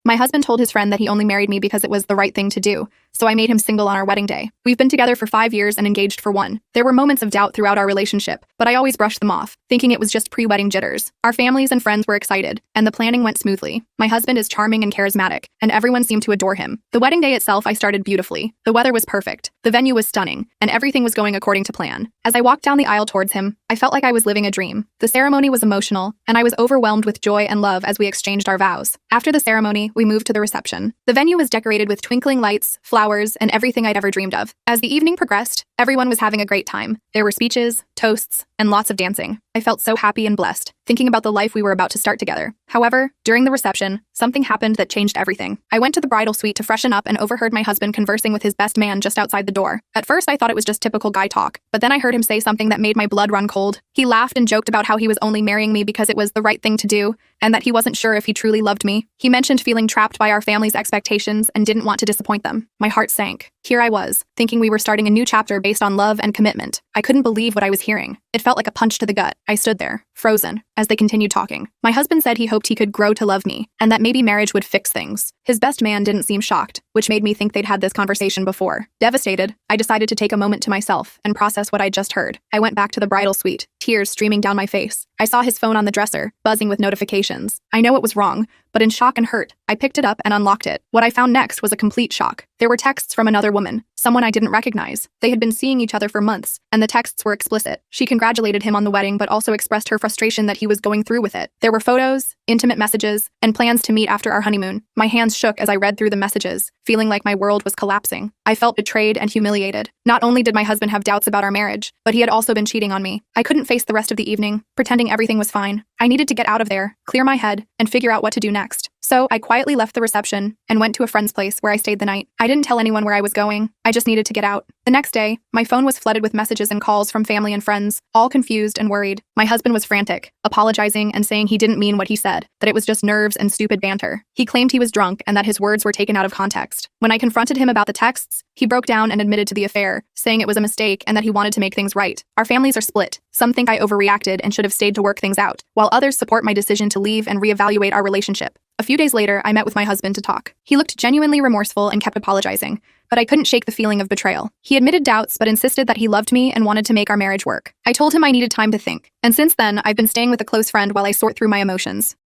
My husband told his friend that he only married me because it was the right thing to do, so I made him single on our wedding day. We've been together for 5 years and engaged for 1. There were moments of doubt throughout our relationship, but I always brushed them off, thinking it was just pre-wedding jitters. Our families and friends were excited, and the planning went smoothly. My husband is charming and charismatic, and everyone seemed to adore him. The wedding day itself I started beautifully. The weather was perfect, the venue was stunning, and everything was going according to plan. As I walked down the aisle towards him, I felt like I was living a dream. The ceremony was emotional, and I was overwhelmed with joy and love as we exchanged our vows. After the ceremony, we moved to the reception. The venue was decorated with twinkling lights, flowers, and everything I'd ever dreamed of. As the evening progressed, everyone was having a great time. There were speeches, toasts, and lots of dancing. I felt so happy and blessed, thinking about the life we were about to start together. However, during the reception, something happened that changed everything. I went to the bridal suite to freshen up and overheard my husband conversing with his best man just outside the door. At first, I thought it was just typical guy talk, but then I heard him say something that made my blood run cold. He laughed and joked about how he was only marrying me because it was the right thing to do, and that he wasn't sure if he truly loved me. He mentioned feeling trapped by our family's expectations and didn't want to disappoint them. My heart sank. Here I was, thinking we were starting a new chapter based on love and commitment. I couldn't believe what I was hearing. It felt like a punch to the gut. I stood there, frozen, as they continued talking. My husband said he hoped he could grow to love me, and that maybe marriage would fix things. His best man didn't seem shocked, which made me think they'd had this conversation before. Devastated, I decided to take a moment to myself and process what I'd just heard. I went back to the bridal suite, tears streaming down my face. I saw his phone on the dresser, buzzing with notifications. I know it was wrong, but in shock and hurt, I picked it up and unlocked it. What I found next was a complete shock. There were texts from another woman, someone I didn't recognize. They had been seeing each other for months, and the texts were explicit. She congratulated him on the wedding, but also expressed her frustration that he was going through with it. There were photos, intimate messages, and plans to meet after our honeymoon. My hands shook as I read through the messages, feeling like my world was collapsing. I felt betrayed and humiliated. Not only did my husband have doubts about our marriage, but he had also been cheating on me. I couldn't face the rest of the evening, pretending everything was fine. I needed to get out of there, clear my head, and figure out what to do next. So I quietly left the reception and went to a friend's place where I stayed the night. I didn't tell anyone where I was going. I just needed to get out. The next day, my phone was flooded with messages and calls from family and friends, all confused and worried. My husband was frantic, apologizing and saying he didn't mean what he said, that it was just nerves and stupid banter. He claimed he was drunk and that his words were taken out of context. When I confronted him about the texts, he broke down and admitted to the affair, saying it was a mistake and that he wanted to make things right. Our families are split. Some think I overreacted and should have stayed to work things out, while others support my decision to leave and reevaluate our relationship. A few days later, I met with my husband to talk. He looked genuinely remorseful and kept apologizing, but I couldn't shake the feeling of betrayal. He admitted doubts, but insisted that he loved me and wanted to make our marriage work. I told him I needed time to think, and since then, I've been staying with a close friend while I sort through my emotions.